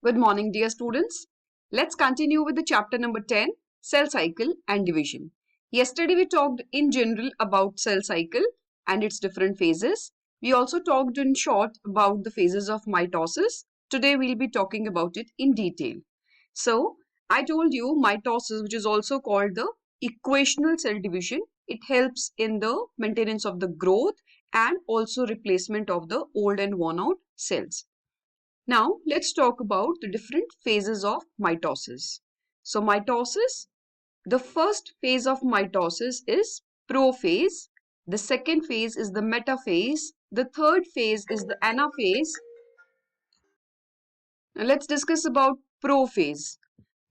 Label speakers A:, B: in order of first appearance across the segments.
A: Good morning, dear students. Let's continue with the chapter number 10, cell cycle and division. Yesterday we talked in general about cell cycle and its different phases. We also talked in short about the phases of mitosis. Today we'll be talking about it in detail. So, I told you mitosis, which is also called the equational cell division, it helps in the maintenance of the growth and also replacement of the old and worn out cells. Now, let's talk about the different phases of mitosis. So, mitosis, the first phase of mitosis is prophase. The second phase is the metaphase. The third phase is the anaphase. Now, let's discuss about prophase.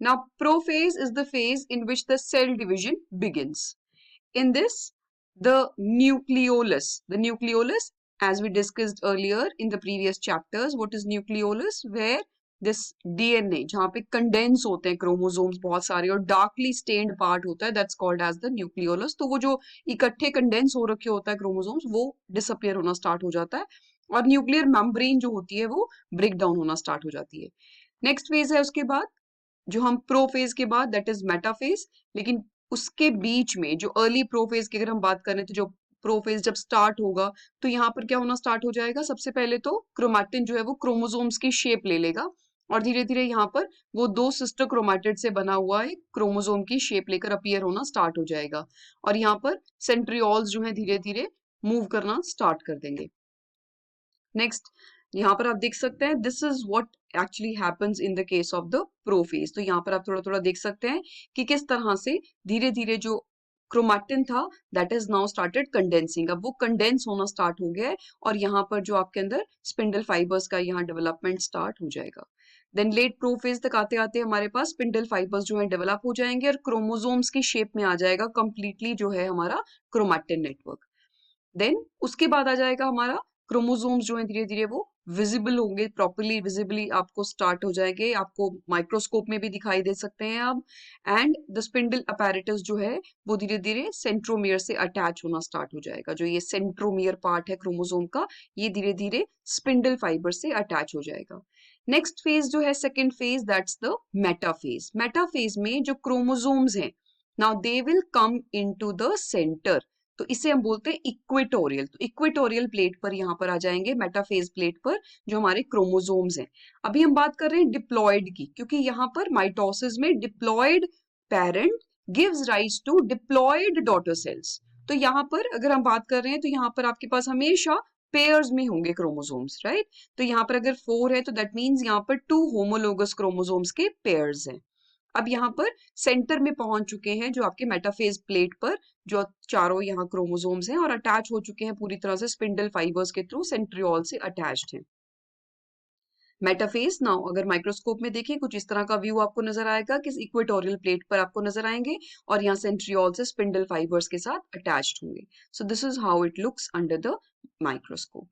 A: Now, prophase is the phase in which the cell division begins. In this, the nucleolus, as we discussed earlier in the previous chapters, what is nucleolus? Where this DNA, जहाँ पे condense होते हैं chromosomes बहुत सारे और darkly stained part होता है, that's called as the nucleolus. तो वो जो इकट्ठे condense हो रखे होता है chromosomes, वो disappear होना start हो जाता है और nuclear membrane जो होती है वो break down होना start हो जाती है. Next phase है उसके बाद जो हम प्रोफेज के बाद दैट इज मेटाफेज. लेकिन उसके बीच में जो अर्ली प्रोफेज की अगर हम बात करें तो जो प्रोफेज जब स्टार्ट होगा तो यहाँ पर क्या होना स्टार्ट हो जाएगा. सबसे पहले तो क्रोमैटिन जो है वो क्रोमोसोम्स की शेप ले लेगा और धीरे धीरे यहाँ पर वो दो सिस्टर क्रोमैटिड से बना हुआ एक क्रोमोसोम की शेप लेकर अपीयर होना स्टार्ट हो जाएगा और यहाँ पर सेंट्रियोल्स जो है धीरे धीरे मूव करना स्टार्ट कर देंगे. नेक्स्ट यहाँ पर आप देख सकते हैं this is what actually happens in the case of the prophase. तो यहाँ पर आप थोड़ा थोड़ा देख सकते हैं कि किस तरह से धीरे धीरे जो क्रोमैटिन था that is now started condensing. अब वो कंडेंस होना स्टार्ट हो गया है और यहाँ पर जो आपके अंदर स्पिंडल फाइबर्स का यहाँ डेवलपमेंट स्टार्ट हो जाएगा. देन लेट प्रोफेज तक आते आते हमारे पास स्पिंडल फाइबर्स जो है डेवलप हो जाएंगे और क्रोमोसोम्स की शेप में आ जाएगा कंप्लीटली जो है हमारा क्रोमैटिन नेटवर्क. देन उसके बाद आ जाएगा हमारा क्रोमोसोम्स जो है धीरे धीरे वो विजिबल होंगे, प्रॉपरली विजिबली आपको स्टार्ट हो जाएंगे, आपको माइक्रोस्कोप में भी दिखाई दे सकते हैं अब. एंड द स्पिंडल अपैरेटस जो है वो धीरे धीरे सेंट्रोमियर से अटैच होना स्टार्ट हो जाएगा. जो ये सेंट्रोमियर पार्ट है क्रोमोसोम का ये धीरे धीरे स्पिंडल फाइबर से अटैच हो जाएगा. नेक्स्ट फेज जो है second phase that's the metaphase. Metaphase में जो क्रोमोसोम्स हैं now they will come into the centre. तो इसे हम बोलते हैं इक्वेटोरियल. तो इक्वेटोरियल प्लेट पर यहाँ पर आ जाएंगे मेटाफेज प्लेट पर जो हमारे क्रोमोसोम्स हैं. अभी हम बात कर रहे हैं डिप्लॉयड की क्योंकि यहाँ पर माइटोसिस में diploid parent gives rise to diploid daughter cells. तो यहाँ पर अगर हम बात कर रहे हैं तो यहाँ पर आपके पास हमेशा पेयर्स में होंगे क्रोमोसोम्स, राइट. तो यहाँ पर अगर 4 है तो दैट मीन्स यहाँ पर 2 होमोलोगस क्रोमोसोम्स के पेयर्स हैं. अब यहाँ पर सेंटर में पहुंच चुके हैं जो आपके मेटाफेज प्लेट पर जो चारों यहाँ क्रोमोसोम्स हैं और अटैच हो चुके हैं पूरी तरह से स्पिंडल फाइबर्स के थ्रू सेंट्रियोल से अटैच्ड हैं. मेटाफेज नाउ अगर माइक्रोस्कोप में देखें कुछ इस तरह का व्यू आपको नजर आएगा कि इक्वेटोरियल प्लेट पर आपको नजर आएंगे और यहाँ सेंट्रियोल से स्पिंडल फाइबर्स के साथ अटैच्ड होंगे. So this is how it looks under the microscope.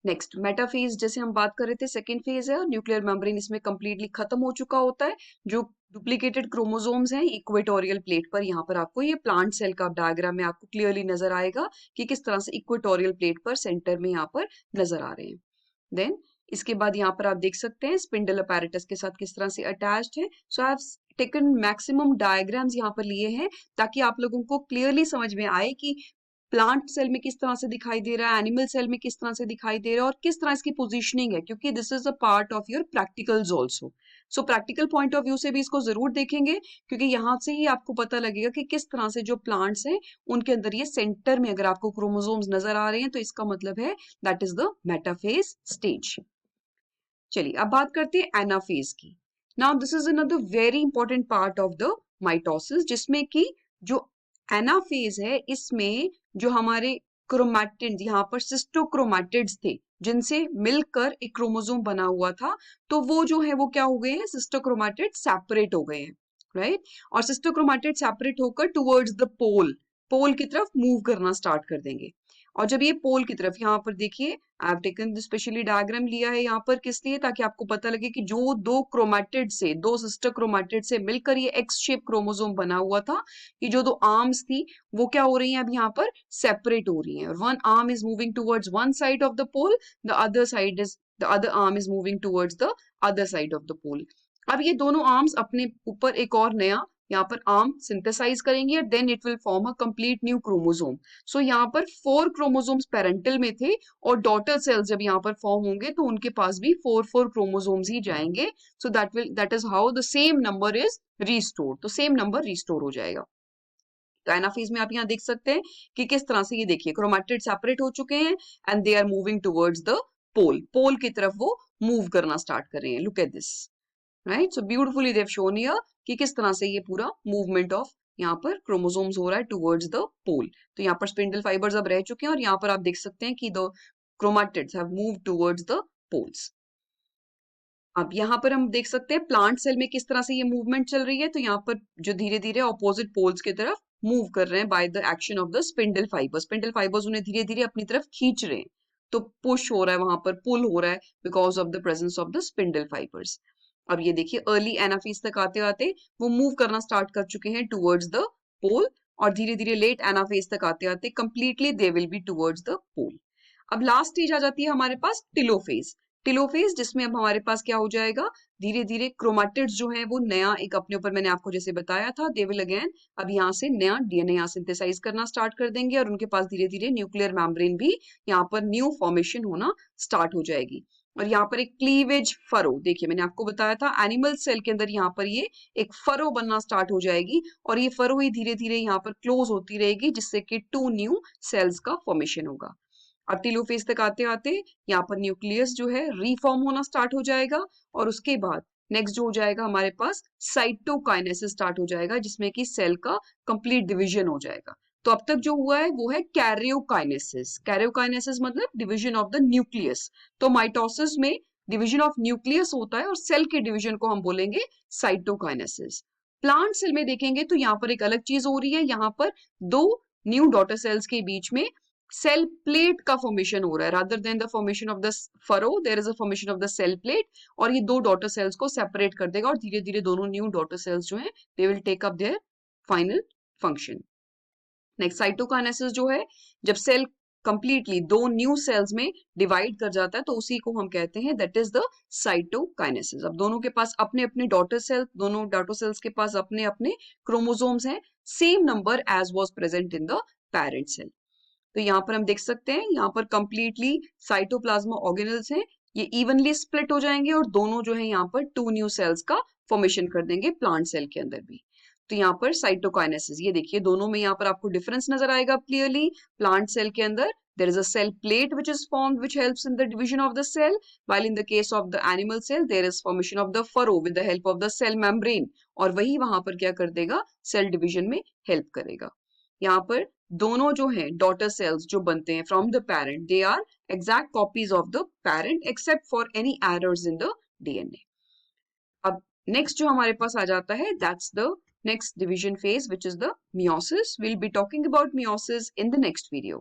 A: Next metaphase जैसे हम बात कर रहे थे सेकेंड फेज है और न्यूक्लियर मेम्ब्रेन इसमें कंप्लीटली खत्म हो चुका होता है. जो डुप्लीकेटेड क्रोमोसोम्स हैं इक्वेटोरियल प्लेट पर यहाँ पर आपको ये प्लांट सेल का डायग्राम में आपको क्लियरली नजर आएगा कि किस तरह से इक्वेटोरियल प्लेट पर सेंटर में यहाँ पर नजर आ रहे हैं. देन इसके बाद यहाँ पर आप देख सकते हैं स्पिंडल अपैरेटस के साथ किस तरह से अटैच्ड है. So I have taken maximum diagrams यहाँ पर लिए हैं ताकि आप लोगों को क्लियरली समझ में आए कि प्लांट सेल में किस तरह से दिखाई दे रहा है, एनिमल सेल में किस तरह से दिखाई दे रहा है और किस तरह इसकी पोजीशनिंग है क्योंकि this is a part of your practicals also. So practical point of view से भी इसको जरूर देखेंगे क्योंकि यहाँ से ही आपको पता लगेगा कि किस तरह से जो प्लांट्स हैं उनके अंदर ये सेंटर में अगर आपको क्रोमोसोम्स नजर आ रहे हैं तो इसका मतलब है that is the metaphase stage. चलिए अब बात करते हैं एनाफेज की. Now this is another very important part of the mitosis जिसमें कि जो एनाफेज है इसमें जो हमारे क्रोमैटिड यहाँ पर सिस्टोक्रोमैटिड्स थे जिनसे मिलकर एक क्रोमोसोम बना हुआ था तो वो जो है वो क्या हो गए हैं सिस्टोक्रोमैटिड सेपरेट हो गए हैं, राइट. और सिस्टोक्रोमैटिड सेपरेट होकर टुवर्ड्स द पोल की तरफ मूव करना स्टार्ट कर देंगे. और जब ये पोल की तरफ यहाँ पर देखिए आई हैव टेकन स्पेशली डायग्राम लिया है यहाँ पर किस लिए ताकि आपको पता लगे कि जो दो सिस्टर क्रोमैटिड से मिलकर ये एक्स शेप क्रोमोसोम बना हुआ था कि जो दो आर्म्स थी वो क्या हो रही हैं अब यहाँ पर सेपरेट हो रही हैं. One arm is moving towards one side of the pole, the other side is the other arm is moving towards the other side of the pole. अब ये दोनों आर्म्स अपने ऊपर एक और नया यहाँ पर आर्म सिंथेसाइज करेंगे, then it will form a complete new chromosome. So यहाँ पर 4 क्रोमोसोम्स पेरेंटल में थे और डॉटर सेल्स जब यहाँ पर फॉर्म होंगे तो उनके पास भी 4 क्रोमोसोम्स ही जाएंगे. So that is how the same number is restored. तो सेम नंबर रिस्टोर हो जाएगा. तो एनाफेज में आप यहाँ देख सकते हैं कि किस तरह से ये देखिए क्रोमैटिड सेपरेट हो चुके हैं and they are moving towards the pole की तरफ वो मूव करना स्टार्ट कर रहे हैं. Look at this, right. So beautifully they have shown here कि किस तरह से ये पूरा मूवमेंट ऑफ यहाँ पर क्रोमोसोम्स हो रहा है टुवर्ड्स द पोल. तो यहाँ पर स्पिंडल फाइबर्स अब रह चुके हैं और यहाँ पर आप देख सकते हैं कि the chromatids have moved towards the poles. अब यहाँ पर हम देख सकते हैं प्लांट सेल में किस तरह से ये मूवमेंट चल रही है. तो यहाँ पर जो धीरे धीरे ऑपोजिट पोल्स की तरफ मूव कर रहे हैं by the action of the spindle fibres. Spindle fibres उन्हें धीरे धीरे अपनी तरफ खींच रहे हैं. तो पुश हो रहा है, वहां पर पुल हो रहा है because of the presence of the spindle fibres. अब ये देखिए अर्ली एनाफेज तक आते आते वो मूव करना स्टार्ट कर चुके हैं टुवर्ड्स द पोल और धीरे धीरे लेट एनाफेज तक आते आते completely they will be towards the pole. अब लास्ट स्टेज आ जाती है हमारे पास टिलोफेज. टिलोफेज जिसमें अब हमारे पास क्या हो जाएगा, धीरे धीरे क्रोमैटिड्स जो है वो नया एक अपने ऊपर मैंने आपको जैसे बताया था दे विल अगेन अब यहाँ से नया डीएनए यहाँ सिंथेसाइज करना स्टार्ट कर देंगे और उनके पास धीरे धीरे न्यूक्लियर मेम्ब्रेन भी यहाँ पर न्यू फॉर्मेशन होना स्टार्ट हो जाएगी. और यहाँ पर एक क्लीवेज फरो, देखिए मैंने आपको बताया था एनिमल सेल के अंदर यहाँ पर ये एक फरो बनना स्टार्ट हो जाएगी और ये फरो ही धीरे धीरे यहाँ पर क्लोज होती रहेगी जिससे कि 2 न्यू सेल्स का फॉर्मेशन होगा. अब टेलोफेज तक आते आते यहाँ पर न्यूक्लियस जो है रीफॉर्म होना स्टार्ट हो जाएगा और उसके बाद नेक्स्ट जो हो जाएगा हमारे पास साइटोकाइनेसिस स्टार्ट हो जाएगा जिसमें कि सेल का कंप्लीट डिवीजन हो जाएगा. तो अब तक जो हुआ है वो है कैरियोकाइनेसिस. कैरियोकाइनेसिस मतलब डिवीजन ऑफ द न्यूक्लियस. तो माइटोसिस में डिवीजन ऑफ न्यूक्लियस होता है और सेल के डिवीजन को हम बोलेंगे साइटोकाइनेसिस. प्लांट सेल में देखेंगे तो यहाँ पर एक अलग चीज हो रही है. यहाँ पर 2 न्यू डॉटर सेल्स के बीच में सेल प्लेट का फॉर्मेशन हो रहा है. Rather than the formation of the furrow there is a formation of the cell plate और ये 2 डॉटर सेल्स को सेपरेट कर देगा और धीरे धीरे दोनों न्यू डॉटर सेल्स जो हैं they will take up their final function. Next cytokinesis जो है जब सेल कंप्लीटली 2 न्यू सेल्स में डिवाइड कर जाता है तो उसी को हम कहते हैं दैट इज द साइटोकाइनेसिस. अब दोनों के पास अपने अपने डॉटर सेल, दोनों डॉटर सेल्स के पास अपने अपने क्रोमोसोम्स हैं, same number as was present in the parent cell. तो यहाँ पर हम देख सकते हैं यहाँ पर कंप्लीटली साइटोप्लाज्मा ऑर्गेनल्स हैं, ये इवनली स्प्लिट हो जाएंगे और दोनों जो है यहाँ पर 2 न्यू सेल्स का फॉर्मेशन कर देंगे प्लांट सेल के अंदर भी. तो यहाँ पर साइटोकाइनेसिस ये देखिए दोनों में यहाँ पर आपको डिफरेंस नजर आएगा क्लियरली. प्लांट सेल के अंदर there is a cell plate which is formed which helps in the division of the cell, while in the case of the animal cell there is formation of the furrow with the help of the cell membrane और वही वहां पर क्या कर देगा cell division में help करेगा. यहाँ पर दोनों जो हैं डॉटर सेल्स जो बनते हैं from the parent they are exact copies of the parent except for any errors in the DNA. अब नेक्स्ट जो हमारे पास आ जाता है that's the next division phase which is the meiosis. We'll be talking about meiosis in the next video.